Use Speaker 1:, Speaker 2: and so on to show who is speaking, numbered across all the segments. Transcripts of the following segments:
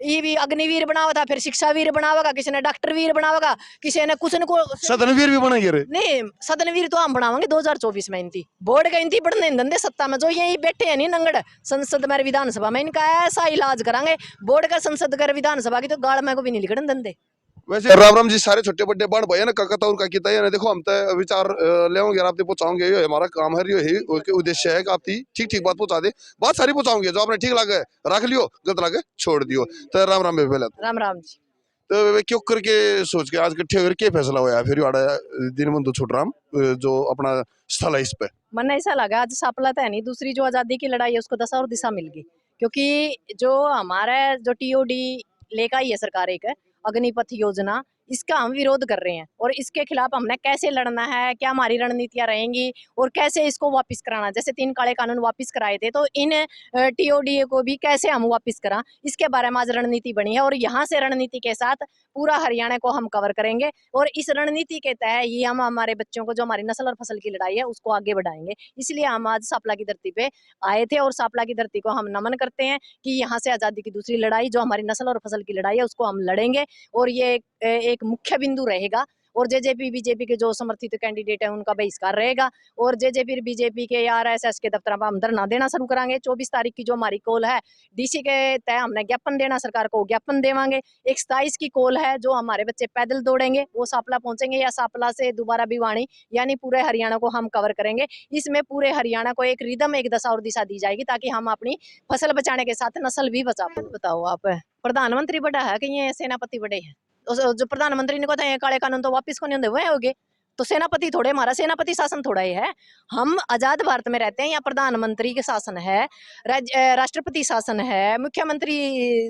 Speaker 1: ये भी अग्निवीर बनावा था, फिर शिक्षावीर बनावेगा, किसी ने डॉक्टर वीर बनावेगा, किसी ने कुछ न कुछ
Speaker 2: सदनवीर भी बनेंगे रे।
Speaker 1: नहीं। सदनवीर तो हम बनावांगे 2024 में। इनती बोर्ड का इनती पढ़ने धंधे सत्ता में जो यही बैठे हैं नहीं नंगड़ संसद में विधानसभा में, इनका ऐसा इलाज करांगे। बोर्ड का संसद कर विधानसभा की तो गाड़ में को भी नहीं लिखड़न धंधे।
Speaker 2: वैसे राम राम जी सारे छोटे बड़े बाण भाई ना काका और काकी ताई ने देखो हम तो विचार लेंगे आप पहुंचाओगे, ये हमारा काम है, ये उद्देश्य है कि आप ठीक ठीक बात पहुंचा दे, बात सारी पहुंचाओगे, जो आपने ठीक लगे रख लियो, गलत लगे छोड़ दियो। तो राम राम बेबे
Speaker 1: राम राम जी।
Speaker 2: तो वे क्यों करके सोच के आज इकट्ठे होकर क्या फैसला हुआ फिर दिन बंधु छोड़ राम जो अपना स्थल है इस पे?
Speaker 1: मन ऐसा लगा आज सापला तो है नहीं, दूसरी जो आजादी की लड़ाई है उसको दशा और दिशा मिल गई। क्योंकि जो हमारा जो टीओडी लेकर आई है सरकार एक अग्निपथ योजना, इसका हम विरोध कर रहे हैं और इसके खिलाफ हमने कैसे लड़ना है, क्या हमारी रणनीतियां रहेंगी और कैसे इसको वापस कराना। जैसे 3 काले कानून वापस कराए थे, तो इन टीओडी को भी कैसे हम वापस करा, इसके बारे में आज रणनीति बनी है। और यहाँ से रणनीति के साथ पूरा हरियाणा को हम कवर करेंगे और इस रणनीति के तहत ही हम हमारे बच्चों को जो हमारी नस्ल और फसल की लड़ाई है उसको आगे बढ़ाएंगे। इसलिए हम आज सापला की धरती पे आए थे और सापला की धरती को हम नमन करते हैं कि यहाँ से आजादी की दूसरी लड़ाई जो हमारी नस्ल और फसल की लड़ाई है उसको हम लड़ेंगे और ये एक मुख्य बिंदु रहेगा। और जेजेपी बीजेपी के जो समर्थित कैंडिडेट है उनका बहिष्कार रहेगा और जेजेपी बीजेपी के आरएसएस के दफ्तर पर हम धरना देना शुरू करेंगे। 24 तारीख की जो हमारी कॉल है डीसी के तय हमने ज्ञापन देना, सरकार को ज्ञापन देवांगे। एक 27 की कॉल है जो हमारे बच्चे पैदल दौड़ेंगे, वो सापला पहुंचेंगे या सापला से दोबारा भिवानी, यानी पूरे हरियाणा को हम कवर करेंगे। इसमें पूरे हरियाणा को एक रिदम, एक दशा और दिशा दी जाएगी ताकि हम अपनी फसल बचाने के साथ नस्ल भी बचा पाए। बताओ आप, प्रधानमंत्री बड़ा है कि ये सेनापति बड़े हैं? जो प्रधानमंत्री ने कहा था काले कानून तो वापस को नहीं होंगे, वह हो गए तो सेनापति थोड़े, हमारा सेनापति शासन थोड़ा ही है। हम आजाद भारत में रहते हैं, यहाँ प्रधानमंत्री के शासन है, राष्ट्रपति शासन है, मुख्यमंत्री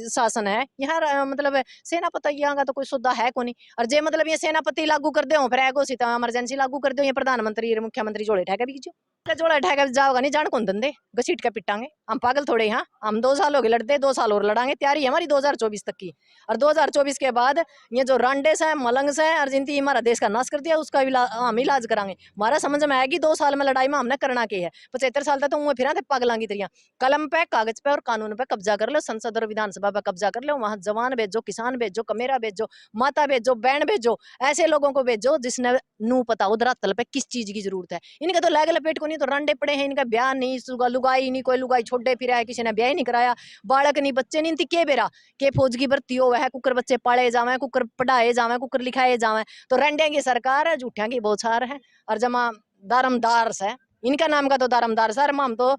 Speaker 1: शासन है। यहाँ मतलब सेनापति यहाँ का तो कोई सुधा है को नहीं। और जे मतलब ये सेनापति लागू कर दो फिर घोषित इमरजेंसी लागू कर दो, ये प्रधानमंत्री मुख्यमंत्री जोड़े ठहका भी जोड़ा ठहका जाओगा नहीं, जान कौन धंधे घसीट के पिटांगे। हम पागल थोड़े यहाँ, हम 2 साल हो गए लड़ते, 2 साल और लड़ांगे। तैयारी है हमारी 2024 तक की। और 2024 के बाद ये जो रांडेस है, मलंग्स है, अर्जेंटी हमारा देश का नाश कर दिया, उसका हम इलाज करांगे। हमारा समझ में आएगी 2 साल में लड़ाई में हमने करना क्या है। 75 साल तक तो वो फिर पागलों की तरह कलम पे, कागज पे और कानून पे कब्जा कर लो, संसद और विधानसभा पे कब्जा कर लो। वहां जवान भेजो, किसान भेजो, कमेरा भेजो, माता भेजो, बहन भेजो, ऐसे लोगों को भेजो जिसने नू पता हो धरातल पे किस चीज की जरूरत है। इनका तो लैग लपेट को नहीं तो रंडे पड़े हैं, इनका ब्याह नहीं, लुगाई नहीं, कोई लुगाई छोड़े फिर है, किसी ने ब्याह नहीं कराया, बालक नहीं, बच्चे नहीं, के बेरा के फौज की भर्ती हो है, कुकर बच्चे पाले जावे, कुकर पढ़ाए जावे, कुकर लिखाए जावे। तो रंडे की सरकार है, झूठिया की बौछार है और जमा दारमदार से, इनका नाम का तो दारमदार सर, हम तो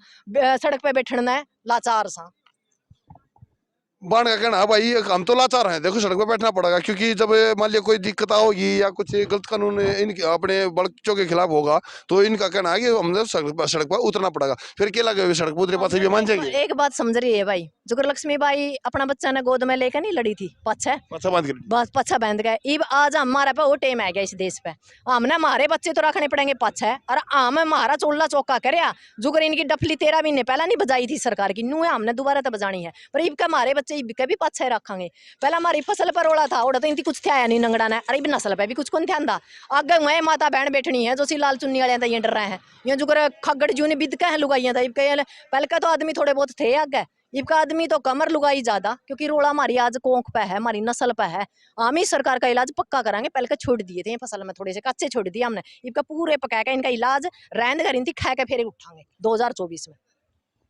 Speaker 1: सड़क पे बैठना लाचार सा।
Speaker 2: बाण का कहना है भाई हम तो लाचार हैं, देखो सड़क पे बैठना पड़ेगा, क्योंकि जब मान लिया कोई दिक्कत होगी या कुछ गलत कानून इनके अपने बच्चों के खिलाफ होगा तो इनका कहना है कि हमें सड़क पर उतरना पड़ेगा। फिर क्या लगे सड़क पर उतरे पास भी मान जाएंगे।
Speaker 1: एक बात समझ रही है भाई, जुगर लक्ष्मी बाई अपना बच्चा ने गोद में लेकर नहीं लड़ी थी, पच्छा बांध के, बस पच्छा बांध गए। इब आज हमारे पे वो टेम आ गया इस देश पे, हमने हमारे बच्चे तो रखने पड़ेंगे पच्छा, और हम हमारा चोला चौका करया। जुगर इनकी डफली 13 महीने पहला नहीं बजाई थी सरकार की, नू है हमने दोबारा तो बजानी है। पर इब हमारे बच्चे इब के भी पच्छा रखेंगे। पहला हमारी फसल पर रोड़ा था, ओड़ा तो इनकी कुछ थे नहीं नंगड़ा ने, अरे इब नस्ल पे भी कुछ कौन ध्यान दा। आगे वह माता बहन बैठनी है जो सी लाल चुन्नी वाले ये डर रहे हैं, ये जुगर खगड़ जू ने बिद के लुगाइया था। इब पहले का तो आदमी थोड़े बहुत थे, आगे इबका आदमी तो कमर लुगाई ज्यादा, क्योंकि रोड़ा हमारी आज कोंख पे है, हमारी नस्ल पे है। हम ही सरकार का इलाज पक्का करांगे। पहले का छोड़ दिए थे फसल में थोड़े से कच्चे छोड़ दिए हमने, इबका पूरे पका के इनका इलाज रैंद करी थी, खा के फिर उठाएंगे 2024 में।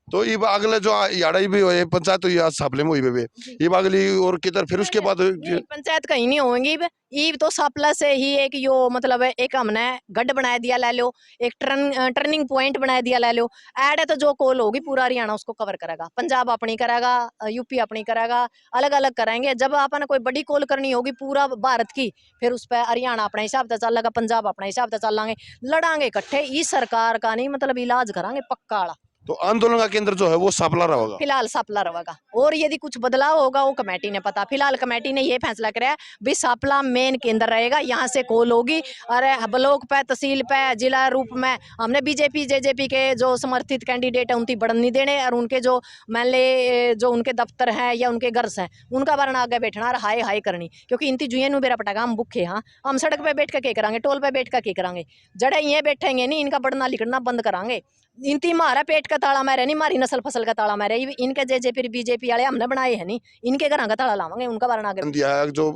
Speaker 2: तो ये अगले जो याड़ा भी हुए पंचायत तो ये सापले में हुई बे ये अगली और किधर फिर उसके बाद
Speaker 1: पंचायत कहीं नहीं होंगी। ईब तो सापला से ही एक यो मतलब एक हमने गढ़ बना दिया ले लो, एक टर्निंग पॉइंट बना दिया ले लो। ऐड है तो जो कॉल होगी पूरा हरियाणा उसको कवर करेगा, पंजाब अपनी करेगा, यूपी अपनी करेगा, अलग अलग करेंगे। जब आपने कोई बड़ी कॉल करनी होगी पूरा भारत की, फिर उस पर हरियाणा अपने हिसाब से चलेगा, पंजाब अपने हिसाब से चलांगे, लड़ांगे इकट्ठे। इस सरकार का नहीं मतलब इलाज करांगे पक्का वाला।
Speaker 2: तो आंदोलन का केंद्र जो है वो सापला रहेगा,
Speaker 1: फिलहाल सापला रहेगा। और यदि कुछ बदलाव होगा वो कमेटी ने पता। फिलहाल कमेटी ने ये फैसला कराया भी सापला मेन केंद्र रहेगा, यहाँ से कॉल होगी। अरे ब्लॉक पे, तहसील पे, जिला रूप में हमने बीजेपी जेजेपी के जो समर्थित कैंडिडेट है उनकी बढ़न नहीं देने, और उनके जो मान ले जो उनके दफ्तर हैं या उनके घर हैं उनका वरना आगे बैठना और हाय हाय करनी। क्योंकि इनती जुए नु बेरा पटागा हम भूखे, हाँ हम सड़क पे बैठ के क्या करांगे, टोल पे बैठ कर क्या करांगे। जड़े ये बैठेंगे नहीं, इनका बढ़ना लिखना बंद करांगे। इनती मारा पेट का ताला मारे नहीं, मारी नस्ल फसल का ताला मारे। इनके जे फिर बीजेपी वाले हमने बनाए है नहीं, इनके घर का ताला लावांगे, उनका बारण आगे
Speaker 2: दिया है जो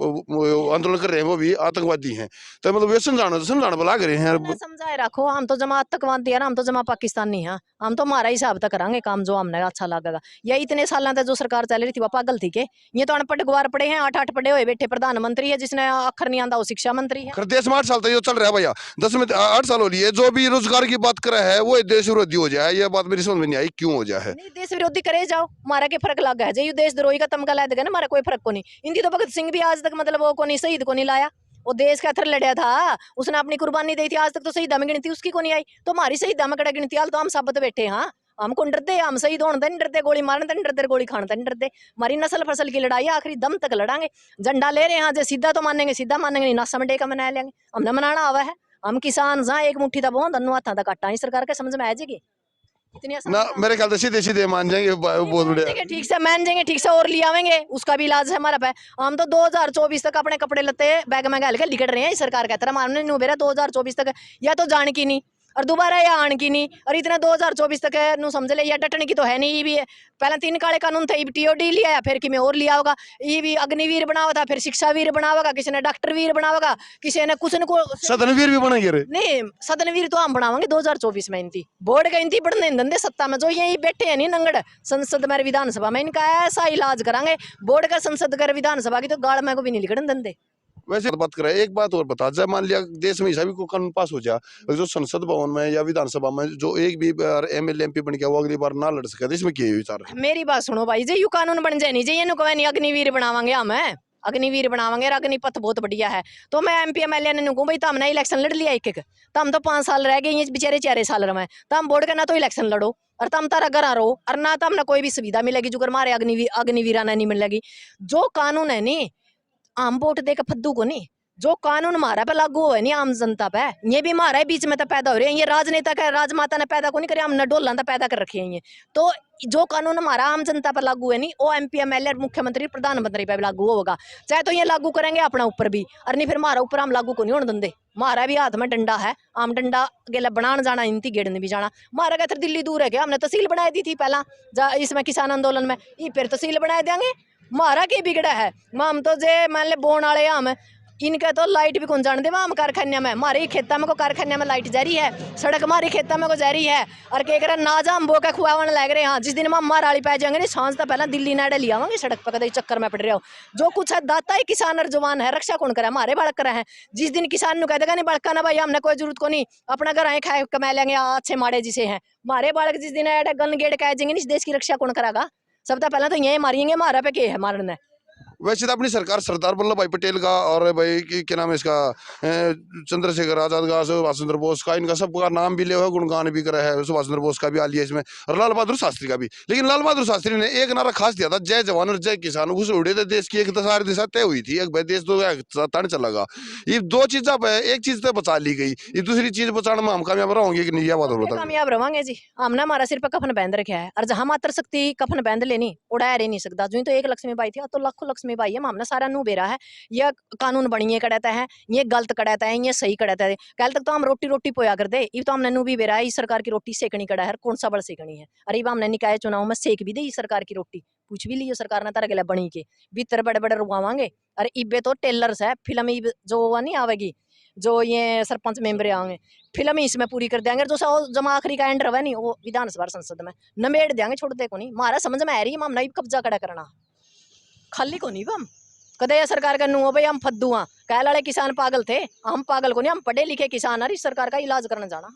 Speaker 2: आंदोलन कर रहे हैं वो भी आतंकवादी हैं, तो मतलब ये समझाना बुला कर रहे हैं।
Speaker 1: मैं समझाए रखो, हम तो जमा आतंकवादी है ना, हम तो जमा पाकिस्तानी है, हम तो हमारा हिसाब तक करांगे काम जो हमने अच्छा लगेगा। ये इतने साल तक जो सरकार चल रही थी वो पागल थी के? ये तो अनपढ़ गुआर पड़े हैं, 8 पढ़े हुए बैठे प्रधानमंत्री है, जिसने अखर नहीं आंदा वो शिक्षा मंत्री है।
Speaker 2: देश में 8 साल तक ये चल रहा है भैया, 10 में 8 साल हो लिए, जो भी रोजगार की बात कर रहा है वो देश विरोधी हो जाए, ये बात मेरी समझ में नहीं आई क्यों हो जाए।
Speaker 1: नहीं देश विरोधी करे जाओ, हमारा के फर्क लग है जो देश द्रोही का तमगा ला देगा ना, हमारा कोई फर्क को नहीं। इनकी तो भगत सिंह भी आज तक मतलब वो को नहीं, शहीद को नहीं लाया, वो देश के अथर लड़ा था, उसने अपनी कुर्बानी दी थी, आज तक तो शहीदा में गिनती उसकी को नहीं आई। तो हमारी शहीदा में कड़ा गिनती हाल तो हम सब बैठे। हाँ हम कौन डरते, हम शहीद होने नहीं डरते, गोली मारने नहीं डरते, गोली खाने नहीं डरते। हमारी नस्ल फसल की लड़ाई आखिरी दम तक लड़ांगे। झंडा ले रहे हैं जो सीधा तो मानेंगे, सीधा मानेंगे नहीं, नासा मंडे का मना लेंगे, हमने मनाना आवा है। हम किसान जहाँ एक मुट्ठी था बहुत अन्नू हाथा था काटा, सरकार के समझ में आ जाएगी इतनी
Speaker 2: ना, मेरे ख्याल से सीधे सीधे मान जाएंगे, बहुत बढ़िया,
Speaker 1: ठीक से मान जाएंगे, ठीक से और ले आवेंगे, उसका भी इलाज है हमारा पे। हम तो 2024 तक अपने कपड़े लते बैग में घाल के लिकट रहे हैं सरकार का तरह, मानने नहीं बेरा 2024 तक या तो जान की नहीं और दोबारा या आन की नहीं, और इतना 2024 तक नु समझ ले या डटने की तो है नहीं। ये भी पहले 3 काले कानून थे, टीओडी लिया फिर कि में और लिया होगा, ये भी अग्निवीर बनावा था, फिर शिक्षा वीर बनावेगा, किसी ने डॉक्टर वीर बनावेगा, किसी ने कुछ न को
Speaker 2: सदनवीर भी बनेंगे रे।
Speaker 1: नहीं सदनवीर तो हम बनावांगे 2024 में। इनती बोर्ड का इनती बढ़ने धंधे सत्ता में जो यही बैठे हैं नहीं नंगड़ संसद में विधानसभा में, इनका ऐसा इलाज करांगे बोर्ड का संसद कर विधानसभा की तो गाड़ में को भी नहीं लिखने धंधे।
Speaker 2: वैसे बात करें, एक बात और बता, जब मान लिया देश में ऐसा भी कोई कानून पास हो जाए जो संसद भवन में या विधानसभा में जो एक भी एमएलए एमपी बन गया वो अगली बार ना लड़ सके, तो इसमें क्या विचार है?
Speaker 1: मेरी बात सुनो भाई जी, यू कानून बन जाए नहीं चाहिए, नहीं अग्निवीर बनावांगे हम, अग्निवीर बनावांगे, अग्निपथ बहुत बढ़िया है। तो मैं एमपी एमएलए ने कहूँ भाई तो हमने इलेक्शन लड़ लिया एक तो हम तो 5 साल रह गए, ये बेचारे 4 साल रहे तो हम बोर्ड के ना तो इलेक्शन लड़ो और तम तारा घर रहो, और ना तो हमने कोई भी सुविधा मिलेगी जो मारे अग्निवीरा नहीं मिलेगी। जो कानून है नी हम वोट दे के फद्दू को नहीं, जो कानून हमारा पे लागू हो नहीं आम जनता पे, ये भी हमारा बीच में तो पैदा हो रहे हैं, ये राजनेता का राजमाता ने पैदा को नहीं करे, हमने डोला पैदा कर रखे हैं ये। तो जो कानून हमारा आम जनता पर लागू है नहीं वो एमपी एमएलए मुख्यमंत्री प्रधानमंत्री पे लागू होगा, चाहे तो ये लागू करेंगे अपना ऊपर भी, और नहीं फिर हमारा ऊपर हम लागू को नहीं होने देंगे। हमारा भी हाथ में डंडा है, आम डंडा गेला बनाने जाना, इनती गेड़ने भी जाना। हमारा क्या दिल्ली दूर है क्या, हमने तहसील बनाई दी थी पहला इसमें किसान आंदोलन में, ये फिर तहसील बना देंगे। हमारा क्या बिगड़ा है, हम तो जे मान ले बोन वाले हम, इनके तो लाइट भी कौन जान दे हम कारखाने में, हमारे खेता में को कारखाने में लाइट जा रही है, सड़क हमारी खेता में को जा रही है, और कह कर ना जा हम बो के खुआवन लग रहे हैं। हाँ जिस दिन हम मार वाली पै जाएंगे नहीं सांझ तो पहले दिल्ली नाड़े ले आवांगे, सड़क पर कदे चक्कर में पड़ रहे हो। जो कुछ है दाता ही किसान और जवान है, रक्षा कौन करे, हमारे बालक करे हैं। जिस दिन किसान नु कह देगा नहीं बड़का ना भाई हमने कोई जरूरत को नहीं, अपना घर आए खाए कमा लेंगे अच्छे माड़े जिसे हैं, हमारे बालक जिस दिन गन गेड़ कह जाएंगे इस देश की रक्षा कौन करागा। सब तो पहले तो यही मारिएंगे, हमारा पे क्या है मारना।
Speaker 2: वैसे तो अपनी सरकार सरदार वल्लभ भाई पटेल का और भाई क्या नाम है इसका, चंद्रशेखर आजाद का, सुभाष चंद्र बोस का, इनका सबका नाम भी लिया हुआ, गुणगान भी करा है, सुभाष चंद्र बोस का भी आ लिया इसमें, और लाल बहादुर शास्त्री का भी। लेकिन लाल बहादुर शास्त्री ने एक नारा खास दिया था, जय जवान और जय किसान, उस उड़े थे देश की एक सारी दिशा तय हुई थी, एक भाई देश तो तन चलेगा। ये 2 चीजा एक चीज तो बचा ली गई, ये दूसरी चीज बचाने में हम कामयाब रहोगे कि नहीं, यह बात होता है।
Speaker 1: कामयाब रहोगे जी, हमने हमारा सिर पर कफन बांध रखा है, और जहां मात्र शक्ति कफन बांध लेनी उड़ाया रह नहीं सकता। जो तो एक लक्ष्मी बाई थी तो लाखों लक्ष्मी बाई है, हमने सारा नू बेरा है, यह कानून बनिए कड़ता है, ये गलत कड़ता है, ये सही कड़ता है। कल तक तो हम रोटी पोया कर दे, ये तो हमने नू भी बेरा है, इस सरकार की रोटी सेकनी कड़ा है, कौन सा बल सेकनी है। अरे हमने निकाय चुनाव में सेक भी दे इस सरकार की रोटी, पूछ भी लियो सरकार ने तारा गला बनी के भीतर बड़े बड़े रुआवांगे। अरे इबे तो टेलर्स है, फिल्म जो नहीं आवेगी, जो ये सरपंच मेंबर आएंगे फिल्म ही इसमें पूरी कर देंगे, जो जमा आखिरी का एंड रहा नहीं वो विधानसभा संसद में नमेड़ देंगे, छोड़ दे को नहीं। हमारा समझ में आ रही है हम नहीं कब्जा कड़ा करना खाली को नहीं, हम कदे सरकार का नू भाई हम फद्दू हाँ, कह लाले किसान पागल थे, हम पागल को नहीं, हम पढ़े लिखे किसान है, इस सरकार का इलाज करने जाना।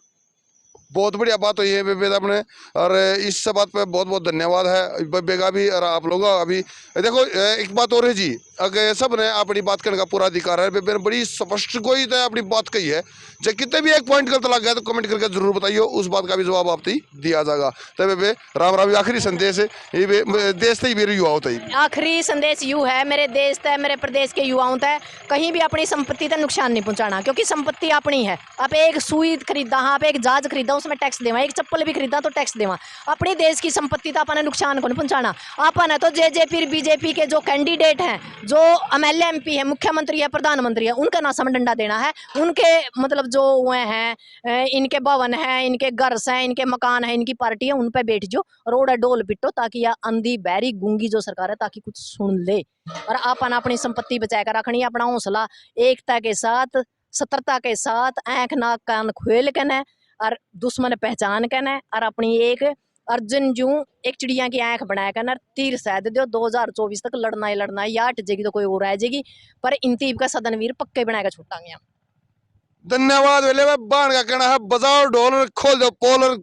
Speaker 2: बहुत बढ़िया बात हुई है बेबे अपने, और इस सब बात पे बहुत बहुत धन्यवाद है बेबे का भी और आप लोगों का भी। देखो एक बात और है जी, अगर सब ने अपनी बात करने का पूरा अधिकार है, बेबे ने बड़ी स्पष्ट कोई तो अपनी बात कही है, जब कितने भी एक पॉइंट गलत लग गया तो कमेंट करके जरूर बताइए, उस बात का भी जवाब आप दिया जाएगा। तो बेबे राम राम, आखिरी संदेश देश से ही युवा होता है, आखिरी
Speaker 1: संदेश यू है मेरे देश तय मेरे प्रदेश के युवाओं तय, कहीं भी अपनी संपत्ति तक नुकसान नहीं पहुंचाना, क्योंकि संपत्ति अपनी है। आप एक सुई खरीदा, हाँ आप एक जहाज खरीदा उसमें टैक्स देवा, एक चप्पल भी खरीदा तो टैक्स देवा, अपनी देश की संपत्ति तो अपने नुकसान को नहीं पहुंचाना। अपन है तो जे फिर बीजेपी के जो कैंडिडेट हैं जो एमएलए एमपी है, मुख्यमंत्री है, प्रधानमंत्री है, उनका ना समडंडा देना है। उनके मतलब जो हुए हैं, इनके भवन है, इनके घर हैं, इनके मकान है, इनकी पार्टी है, उन पे बैठ जो रोड डोल पिटो, ताकि यह अंधी बहरी गूंगी जो सरकार है ताकि कुछ सुन ले। और अपन अपनी संपत्ति बचा कर रखनी है, अपना हौसला एकता के साथ, सतर्कता के साथ, आंख नाक कान खोल के न और दुश्मन पहचान के न और अपनी एक अर्जुन जू एक चिड़िया की आंख बनाया करना, तीर शायद दो 2024 तक लड़ना ही लड़ना है, या हट जाएगी तो कोई और आ जाएगी, पर इंतीब का सदनवीर पक्के बना के छूटांगे हम।
Speaker 2: धन्यवाद वेले भाई। बाण का कहना है बजाओ ढोल और खोल दो पोल और